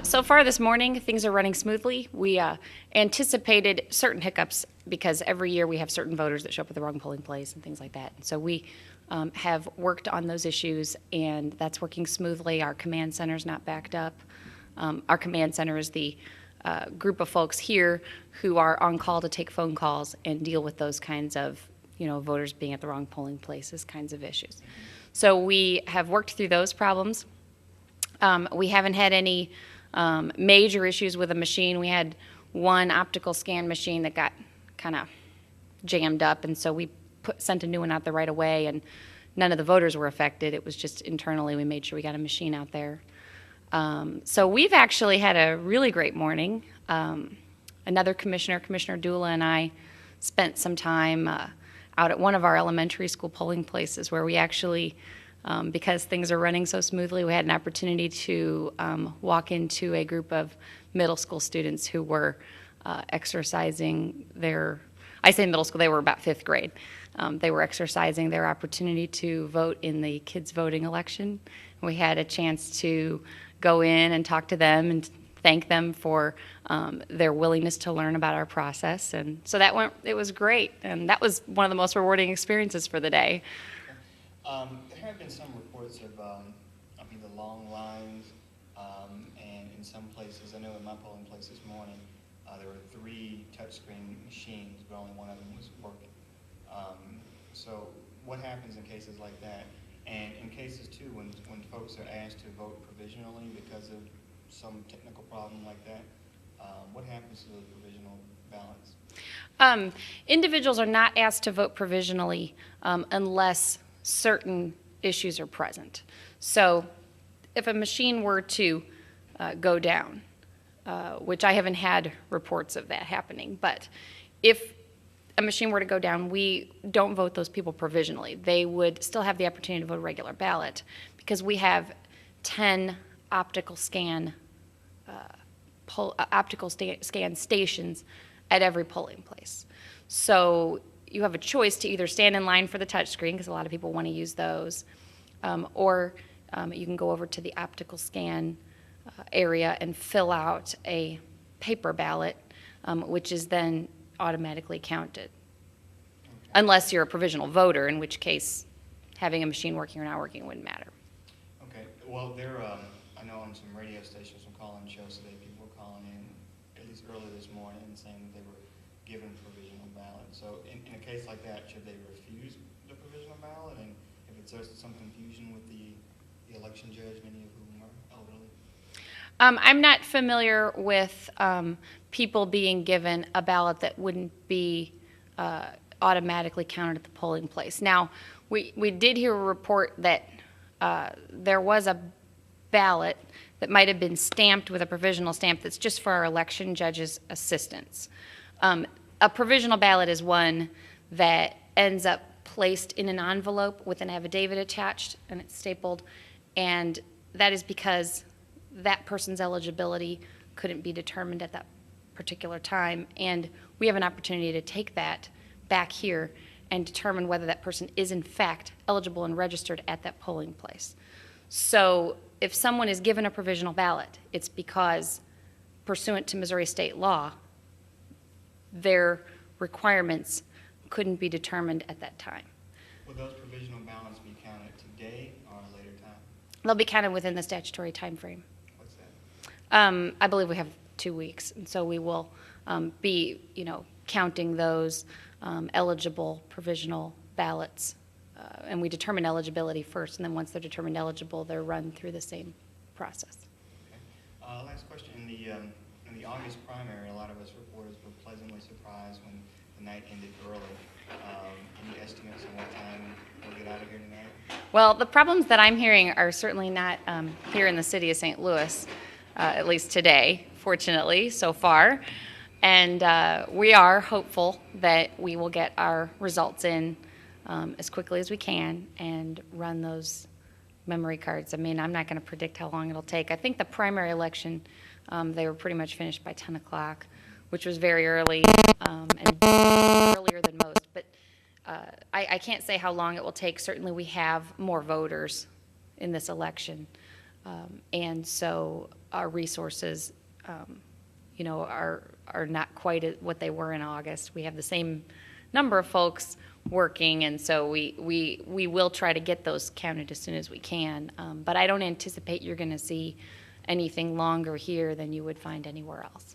So far this morning, things are running smoothly. We anticipated certain hiccups because every year we have certain voters that show up at the wrong polling place and things like that. So we have worked on those issues, and that's working smoothly. Our command center is not backed up. Our command center is the group of folks here who are on call to take phone calls and deal with those kinds of, voters being at the wrong polling places kinds of issues. So we have worked through those problems. We haven't had any major issues with a machine. We had one optical scan machine that got kind of jammed up, and so we sent a new one out there right away, and none of the voters were affected. It was just internally we made sure we got a machine out there. So we've actually had a really great morning. Another commissioner, Commissioner Dula, and I spent some time out at one of our elementary school polling places where we actually, because things are running so smoothly, we had an opportunity to walk into a group of middle school students who were exercising I say middle school, they were about 5th grade. They were exercising their opportunity to vote in the kids' voting election. We had a chance to go in and talk to them and thank them for their willingness to learn about our process. And so it was great. And that was one of the most rewarding experiences for the day. There have been some reports of the long lines, and in some places, I know in my polling place this morning, there were 3 touchscreen machines, but only one of them was working. So what happens in cases like that? And in cases, too, when folks are asked to vote provisionally because of some technical problem like that, what happens to those provisional ballots? Individuals are not asked to vote provisionally unless certain issues are present. So if a machine were to go down, which I haven't had reports of that happening, but if a machine were to go down, we don't vote those people provisionally. They would still have the opportunity to vote a regular ballot because we have 10 optical scan stations at every polling place. So you have a choice to either stand in line for the touchscreen, because a lot of people want to use those, or you can go over to the optical scan area and fill out a paper ballot, which is then automatically counted. Okay. Unless you're a provisional voter, in which case having a machine working or not working wouldn't matter. Okay. Well, I know on some radio stations from calling shows today, people were calling in, at least early this morning, and saying that they were given provisional ballot. So in a case like that, should they refuse the provisional ballot? And if there's some confusion with the election judge, many of whom are elderly? I'm not familiar with people being given a ballot that wouldn't be automatically counted at the polling place. Now, we did hear a report that there was a ballot that might have been stamped with a provisional stamp that's just for our election judge's assistants. A provisional ballot is one that ends up placed in an envelope with an affidavit attached, and it's stapled, and that is because that person's eligibility couldn't be determined at that particular time, and we have an opportunity to take that back here and determine whether that person is in fact eligible and registered at that polling place. So if someone is given a provisional ballot, it's because pursuant to Missouri state law, their requirements couldn't be determined at that time. Will those provisional ballots be counted today or at a later time? They'll be counted within the statutory time frame. What's that? I believe we have 2 weeks, and so we will be, counting those eligible provisional ballots, and we determine eligibility first, and then once they're determined eligible, they're run through the same process. Okay. Last question. In the August primary, a lot of us reporters were pleasantly surprised when the night ended early. Any estimates on what time we'll get out of here tonight? Well, the problems that I'm hearing are certainly not here in the city of St. Louis, at least today, fortunately, so far. And we are hopeful that we will get our results in as quickly as we can and run those memory cards. I mean, I'm not going to predict how long it'll take. I think the primary election, they were pretty much finished by 10 o'clock, which was very early and earlier than most. But I can't say how long it will take. Certainly we have more voters in this election And so our resources, you know, are not quite what they were in August. We have the same number of folks working, and so we will try to get those counted as soon as we can. But I don't anticipate you're going to see anything longer here than you would find anywhere else.